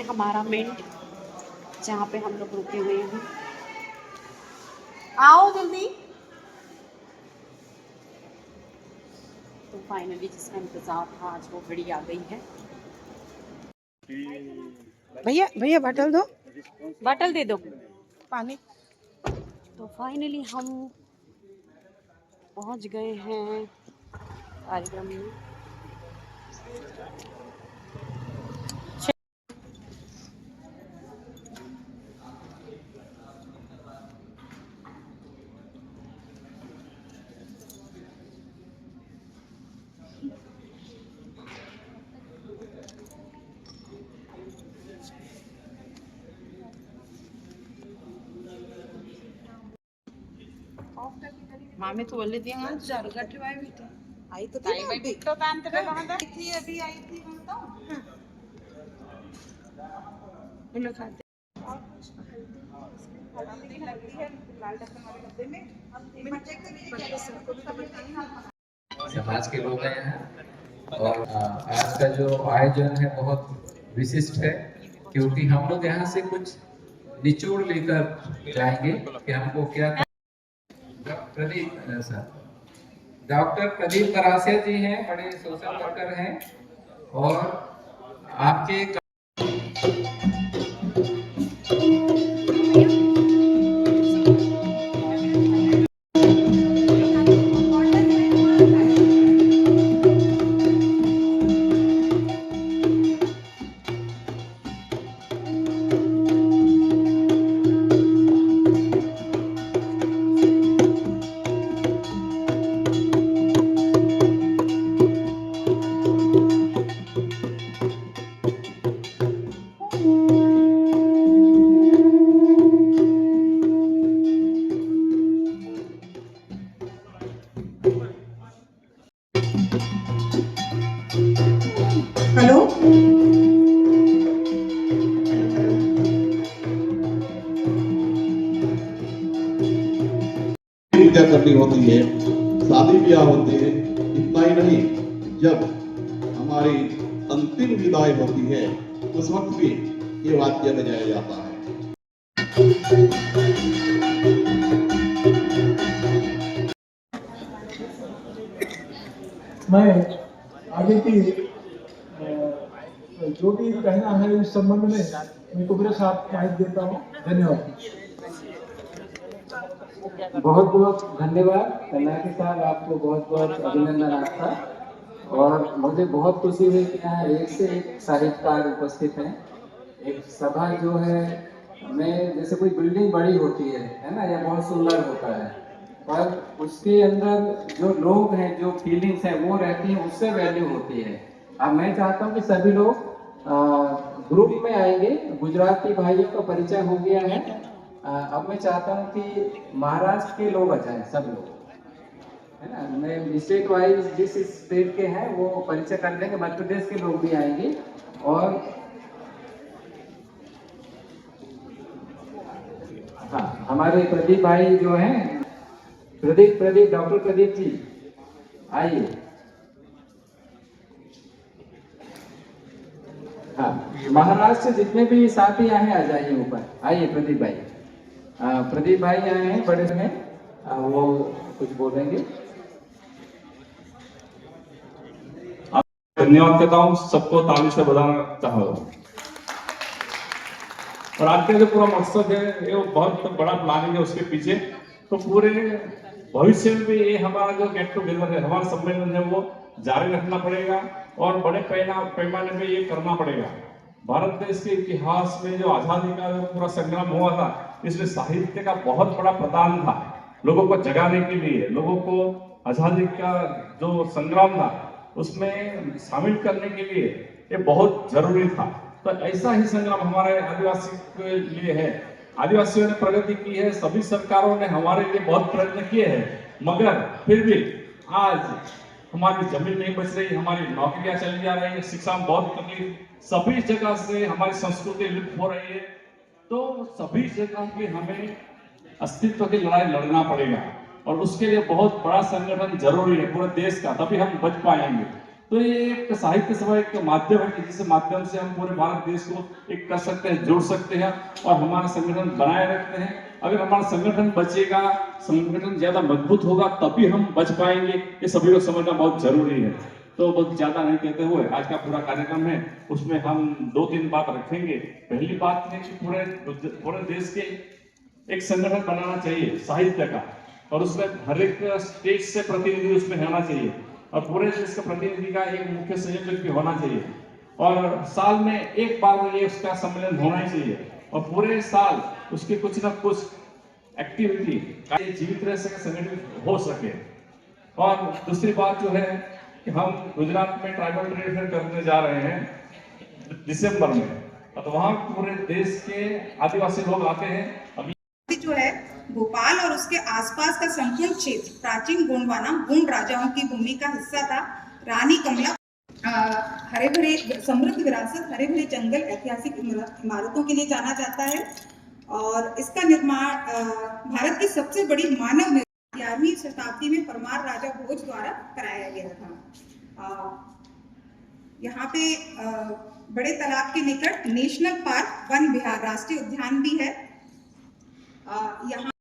हमारा मिंट, जहाँ पे हम लोग रुके हुए हैं। आओ जल्दी। तो फाइनली जिसका इंतजार था आज वो घड़ी आ गई है। भैया भैया बॉटल दो, बॉटल दे दो पानी। तो फाइनली हम पहुंच गए हैं कार्यक्रम में। मामे तो बोले दिया आज जारगा ठेवाए बेटा आई तो थी ना अभी तो तांते पे कहां थी अभी आई थी हम तो बोलो खाते हल्दी लगती है लाल ढक्कन वाले डब्बे में हम चेक करिए सबको भी तो बताइए समाज के लोग हैं यहाँ और आज का जो आयोजन है बहुत विशिष्ट है क्योंकि हम लोग यहाँ से कुछ निचोड़ लेकर जाएंगे कि हमको क्या प्रदीप सर डॉक्टर प्रदीप करासिया जी हैं, बड़े सोशल वर्कर हैं और आपके हेलो पूजा करनी होती है, शादी ब्याह होते हैं। इतना ही नहीं, जब हमारी अंतिम विदाई होती है उस वक्त भी ये वाद्य बजाया जाता है। मैं आगे की जो भी कहना है इस संबंध में मैं कुबरे साहब माइक देता हूँ। धन्यवाद। बहुत बहुत धन्यवाद कन्नाटी साहब, आपको बहुत बहुत अभिनंदन आपका। और मुझे बहुत खुशी हुई कि यहाँ एक से एक साहित्यकार उपस्थित हैं। एक सभा जो है में जैसे कोई बिल्डिंग बड़ी होती है ना, या बहुत सुंदर होता है, पर उसके अंदर जो लोग हैं, जो फीलिंग्स हैं वो रहती हैं, उससे वैल्यू होती है। अब मैं चाहता हूँ कि सभी लोग ग्रुप में आएंगे। गुजराती भाइयों का परिचय हो गया है। अब मैं चाहता हूँ कि महाराष्ट्र के लोग आ जाएं, सब लोग, है ना। मैं स्टेट वाइज जिस स्टेट के हैं वो परिचय कर देंगे। मध्य प्रदेश के लोग भी आएंगे। और हाँ, हमारे प्रदीप भाई जो हैं, प्रदीप डॉक्टर प्रदीप जी आइए। हाँ, महाराष्ट्र से जितने भी साथी आए हैं आ जाइए ऊपर, आइए प्रदीप भाई। प्रदीप भाई आए हैं बड़े में, वो कुछ बोलेंगे। धन्यवाद करता हूँ, सबको ताली से बधाना चाहूँगा। और आज का जो पूरा मकसद है ये बहुत बड़ा प्लानिंग है उसके पीछे। तो पूरे भविष्य में भी ये हमारा जो गेट टूगेदर है, हमारा सम्मेलन है, वो जारी रखना पड़ेगा और बड़े पैमाने में ये करना पड़ेगा। भारत देश के इतिहास में जो आजादी का जो पूरा संग्राम हुआ था, इसमें साहित्य का बहुत बड़ा प्रदान था। लोगों को जगाने के लिए, लोगों को आजादी का जो संग्राम था उसमें शामिल करने के लिए ये बहुत जरूरी था। तो ऐसा ही संग्राम हमारे आदिवासी के लिए है। आदिवासियों ने प्रगति की है, सभी सरकारों ने हमारे लिए बहुत प्रयत्न किए हैं, मगर फिर भी आज हमारी जमीन नहीं बच रही, हमारी नौकरियां चली जा रही है, शिक्षा में बहुत तकलीफ, सभी जगह से हमारी संस्कृति लुप्त हो रही है। तो सभी जगह की हमें अस्तित्व की लड़ाई लड़ना पड़ेगा और उसके लिए बहुत बड़ा संगठन जरूरी है पूरे देश का, तभी हम बच पाएंगे। तो ये एक साहित्य सभा एक माध्यम है कि जिस माध्यम से हम पूरे भारत देश को एक कर सकते हैं, जोड़ सकते हैं और हमारा संगठन बनाए रखते हैं। अगर हमारा संगठन बचेगा, संगठन ज्यादा मजबूत होगा, तभी हम बच पाएंगे। ये सभी को समझना बहुत जरूरी है। तो बहुत ज्यादा नहीं कहते हुए आज का पूरा कार्यक्रम है, उसमें हम 2-3 बात रखेंगे। पहली बात है कि पूरे देश के एक संगठन बनाना चाहिए साहित्य का, और उसमें हर एक स्टेट से प्रतिनिधि उसमें होना चाहिए, और पूरे देश का प्रतिनिधि का एक मुख्य संयोजक भी होना चाहिए, और साल में एक बार ये उसका सम्मेलन होना ही चाहिए, और पूरे साल उसके कुछ ना कुछ एक्टिविटी जीवित रह सके, संगठित हो सके। और दूसरी बात जो है कि हम गुजरात में ट्राइबल ट्रेड फेयर करने जा रहे हैं दिसंबर में, तो वहाँ पूरे देश के आदिवासी लोग आते हैं। अभी जो है भोपाल और उसके आसपास का संपूर्ण क्षेत्र प्राचीन गोंडवाना गोंड राजाओं की भूमि का हिस्सा था। रानी कमला हरे भरे समृद्ध विरासत, हरे भरे जंगल, ऐतिहासिक इमारतों के लिए जाना जाता है, और इसका निर्माण भारत की सबसे बड़ी मानव 11वीं शताब्दी में परमार राजा भोज द्वारा कराया गया था। यहाँ पे बड़े तालाब के निकट नेशनल पार्क, वन विहार, राष्ट्रीय उद्यान भी है। यहाँ